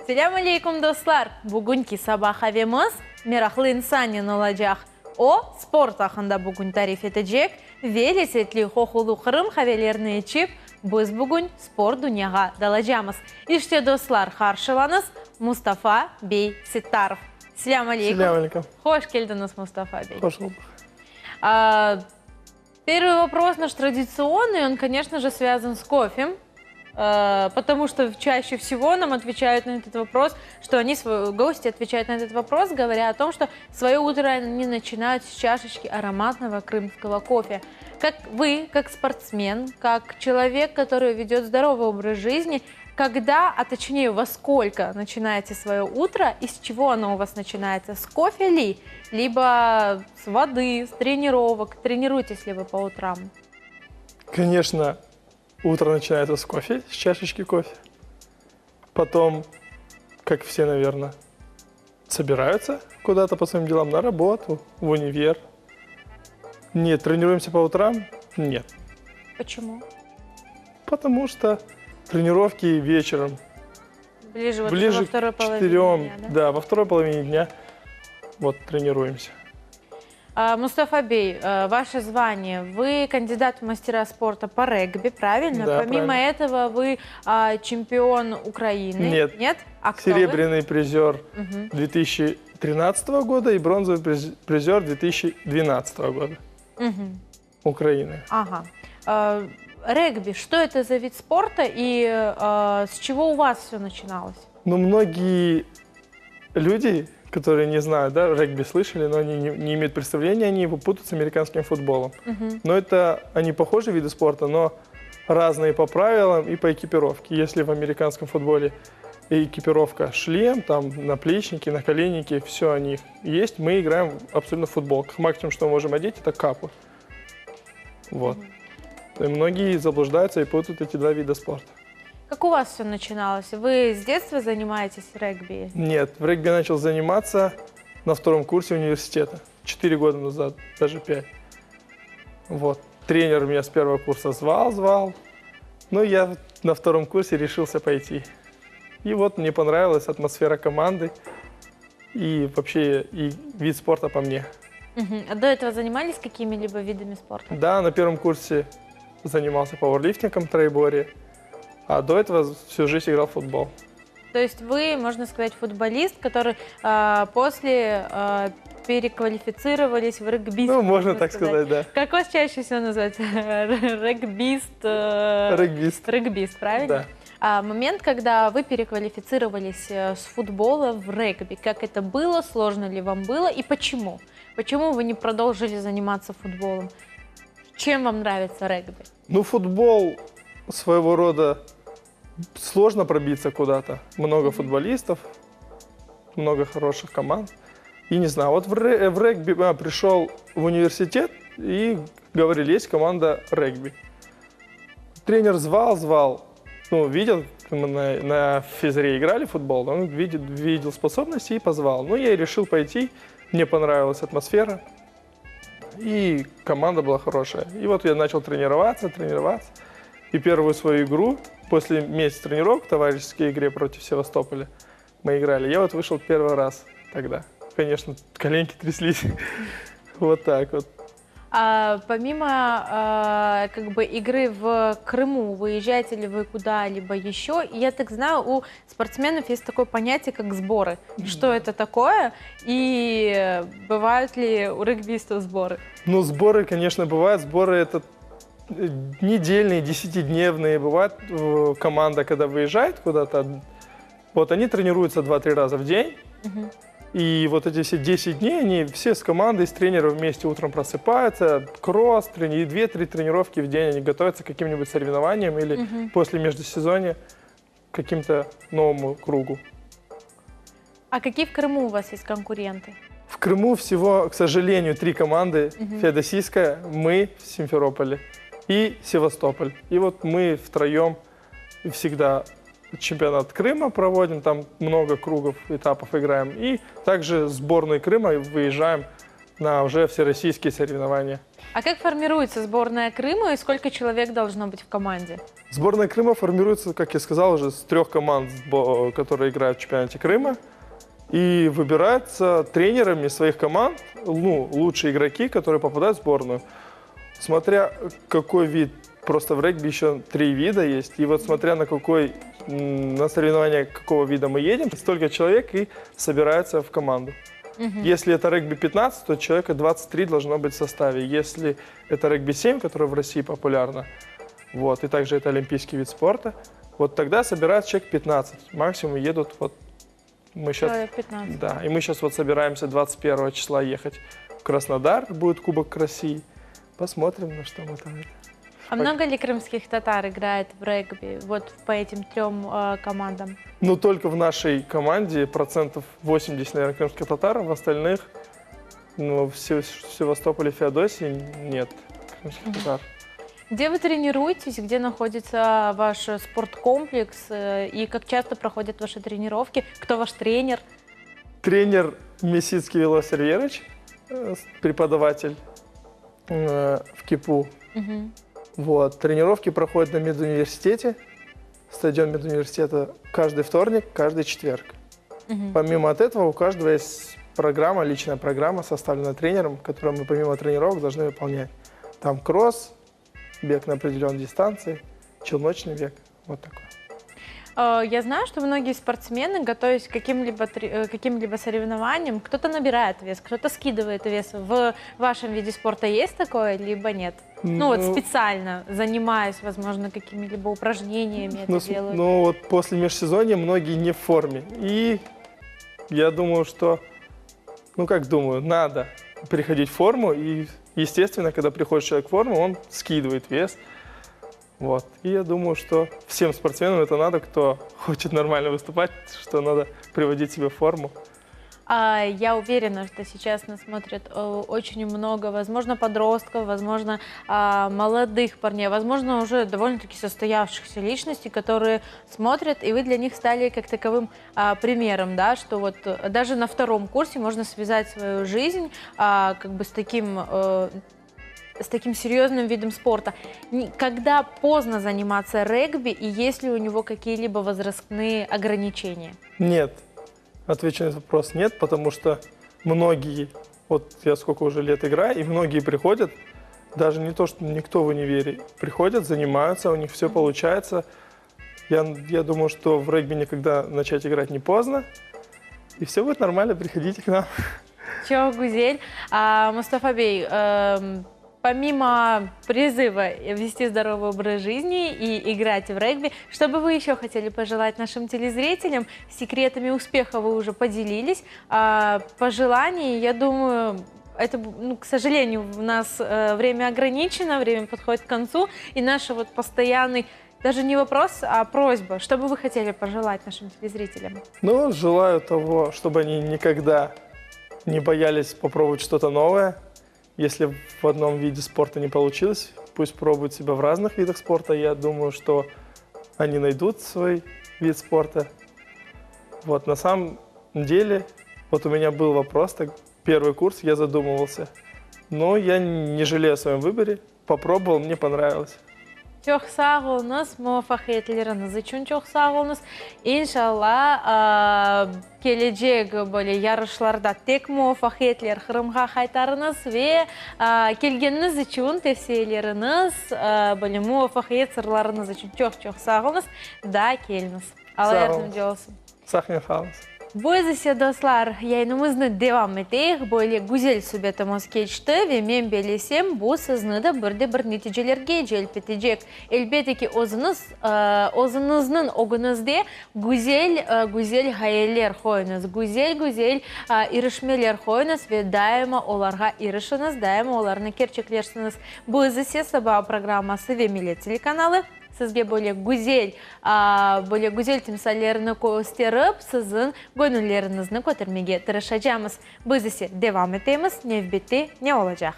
Selam aleykum dostlar. Bugünkü sabah havemiz meraklı insanın olacak. O spor hakkında bugün tarif edecek ve lezzetli kokulu Kırım kahvelerini içip biz bugün spor dünyaya dalacağız. İşte dostlar karşılanız Mustafa Bey Sittarov. Selam aleykum. Selam алейкум. Hoş geldiniz Mustafa Bey. Hoş bulduk. Первый вопрос наш традиционный, он, конечно же, связан с кофе, потому что чаще всего нам отвечают на этот вопрос, что они, гости отвечают на этот вопрос, говоря о том, что свое утро они начинают с чашечки ароматного крымского кофе. Как вы, как спортсмен, как человек, который ведет здоровый образ жизни, когда, а точнее во сколько начинаете свое утро и с чего оно у вас начинается? С кофе ли? Либо с воды, с тренировок? Тренируетесь ли вы по утрам? Конечно, утро начинается с кофе, с чашечки кофе. Потом, как все, наверное, собираются куда-то по своим делам, на работу, в универ. Нет, тренируемся по утрам? Нет. Почему? Потому что тренировки вечером. Ближе, вот Ближе во второй к половине 4, дня, да? да, во второй половине дня вот тренируемся. Мустафа Бей, ваше звание, вы кандидат в мастера спорта по регби, правильно? Да, Помимо правильно. этого вы чемпион Украины. Нет. Нет? А кто вы? Серебряный призер 2013 года и бронзовый призер 2012 года Мгм. Украины. Ага. Регби, что это за вид спорта и с чего у вас все начиналось? Но многие люди, которые не знают, да, регби слышали, но они не имеют представления, они его путают с американским футболом. Но это, они похожи виды спорта, но разные по правилам и по экипировке. Если в американском футболе экипировка шлем, там наплечники, наколенники, все о них есть, мы играем абсолютно в футбол. Максимум, что мы можем одеть, это капу. Вот. И многие заблуждаются и путают эти два вида спорта. Как у вас все начиналось? Вы с детства занимаетесь регби? Нет, в регби я начал заниматься на втором курсе университета. 4 года назад, даже 5. Вот. Тренер меня с первого курса звал. Но я на втором курсе решился пойти. И вот мне понравилась атмосфера команды и вообще и вид спорта по мне. А до этого занимались какими-либо видами спорта? Да, на первом курсе занимался пауэрлифтингом в тройборе, а до этого всю жизнь играл в футбол. То есть вы, можно сказать, футболист, который после переквалифицировались в регбист. Ну, можно так сказать, да. Как вас чаще всего называют? Регбист? Регбист. Регбист, правильно? Да. Момент, когда вы переквалифицировались с футбола в регби, как это было, сложно ли вам было и почему? Почему вы не продолжили заниматься футболом? Чем вам нравится регби? Ну, футбол своего рода сложно пробиться куда-то. Много футболистов, много хороших команд. И не знаю, вот в регби пришел в университет и говорили, есть команда регби. Тренер звал, ну, видел, мы на физре играли в футбол, он видел способности и позвал. Ну, я и решил пойти, мне понравилась атмосфера. И команда была хорошая. И вот я начал тренироваться. И первую свою игру, после месяца тренировок в товарищеской игре против Севастополя, мы играли. Я вот вышел первый раз тогда. Конечно, коленки тряслись. Вот так вот. Помимо как бы игры в Крыму, выезжаете ли вы куда-либо еще? Я так знаю, у спортсменов есть такое понятие, как сборы. Что это такое? И бывают ли у регбистов сборы? Ну, сборы, конечно, бывают. Сборы это недельные, 10-дневные. Бывает команда, когда выезжает куда-то, вот они тренируются 2-3 раза в день. И вот эти все 10 дней, они все с командой, с тренером вместе утром просыпаются, кросс, 2-3 тренировки в день, они готовятся к каким-нибудь соревнованиям или после междусезонья к каким-то новому кругу. А какие в Крыму у вас есть конкуренты? В Крыму всего, к сожалению, 3 команды. Феодосийская, мы в Симферополе и Севастополь. И вот мы втроем всегда чемпионат Крыма проводим, там много кругов, этапов играем. И также сборной Крыма выезжаем на уже всероссийские соревнования. А как формируется сборная Крыма и сколько человек должно быть в команде? Сборная Крыма формируется, как я сказал, уже с 3 команд, которые играют в чемпионате Крыма. И выбираются тренерами своих команд, ну, лучшие игроки, которые попадают в сборную. Смотря какой вид, просто в регби еще 3 вида есть. И вот смотря на соревнования какого вида мы едем, столько человек и собирается в команду. Если это регби 15, то человека 23 должно быть в составе. Если это регби 7, которое в России популярно, вот, и также это олимпийский вид спорта, вот тогда собирается человек 15. Максимум едут вот мы сейчас, Человек 15. да, и мы сейчас вот собираемся 21 числа ехать в Краснодар, будет Кубок России. Посмотрим, на что мы там. А много ли крымских татар играет в регби вот по этим 3 командам? Ну, только в нашей команде процентов 80, наверное, крымских татар, в остальных, ну, в Севастополе, Феодосии нет крымских татар. Где вы тренируетесь, где находится ваш спорткомплекс и как часто проходят ваши тренировки? Кто ваш тренер? Тренер Месицкий Велос Серверович, преподаватель в КИПУ. Вот. Тренировки проходят на медуниверситете, стадион медуниверситета, каждый вторник, каждый четверг. Помимо от этого у каждого есть программа, личная программа, составленная тренером, которую мы помимо тренировок должны выполнять. Там кросс, бег на определенной дистанции, челночный бег. Вот такой. Я знаю, что многие спортсмены, готовясь к каким-либо соревнованиям, кто-то набирает вес, кто-то скидывает вес. В вашем виде спорта есть такое, либо нет? Ну вот специально занимаясь, возможно, какими-либо упражнениями это делают. Ну вот после межсезонья многие не в форме. И я думаю, что, надо приходить в форму. И, естественно, когда приходит человек в форму, он скидывает вес. Вот. И я думаю, что всем спортсменам это надо, кто хочет нормально выступать, что надо приводить себя в форму. Я уверена, что сейчас нас смотрят очень много, возможно, подростков, возможно, молодых парней, возможно, уже довольно-таки состоявшихся личностей, которые смотрят, и вы для них стали как таковым примером, да, что вот даже на 2-м курсе можно связать свою жизнь как бы с таким серьезным видом спорта. Когда поздно заниматься регби, и есть ли у него какие-либо возрастные ограничения? Нет. Отвечу на этот вопрос нет, потому что многие, вот я сколько уже лет играю, и многие приходят, даже не то, что никто в универе, приходят, занимаются, у них все получается. Я думаю, что в регби никогда начать играть не поздно, и все будет нормально, приходите к нам. Чё, Гузель. Мустафа Бей, помимо призыва вести здоровый образ жизни и играть в регби, что бы вы еще хотели пожелать нашим телезрителям? Секретами успеха вы уже поделились. Пожеланий, я думаю, это, к сожалению, у нас время ограничено, время подходит к концу, и наш вот постоянный, даже не вопрос, а просьба, что бы вы хотели пожелать нашим телезрителям? Ну, желаю того, чтобы они никогда не боялись попробовать что-то новое. Если в одном виде спорта не получилось, пусть пробуют себя в разных видах спорта. Я думаю, что они найдут свой вид спорта. Вот, на самом деле, вот у меня был вопрос, так, первый курс, я задумывался. Но я не жалею о своем выборе, попробовал, мне понравилось. Çok sağ olunuz, muvaffakiyetleriniz için çok sağ olunuz. İnşallah gelecek böyle yarışlarda tek muvaffakiyetler Kırım'a kaytarınız ve gelgeniniz için tavsiyeleriniz, böyle muvaffakiyet sırlarınız için çok çok sağ olunuz. Da geliniz. Allah yardımcı olsun. Sağ olun. Bu ise dostlar, yayınımızı devam ettik. Böyle güzel söhbetimiz geçti ve ben bilesem bu sizni de bir neticelerge celp edecek. Elbette ki özünüzün oğunuzda güzel hayaller koyunuz, güzel yarışmalar koyunuz ve daima onlara yarışınız, daima onlarını gerçekleşsiniz. Bu ise sabah programması ve Millet Teлеканалы. Sizge böyle güzel timsallerini gösterip sizin gönüllerinizni көтермеге тырышacağımız. Biz ise devam ettiğimiz ne bitti ne olacak.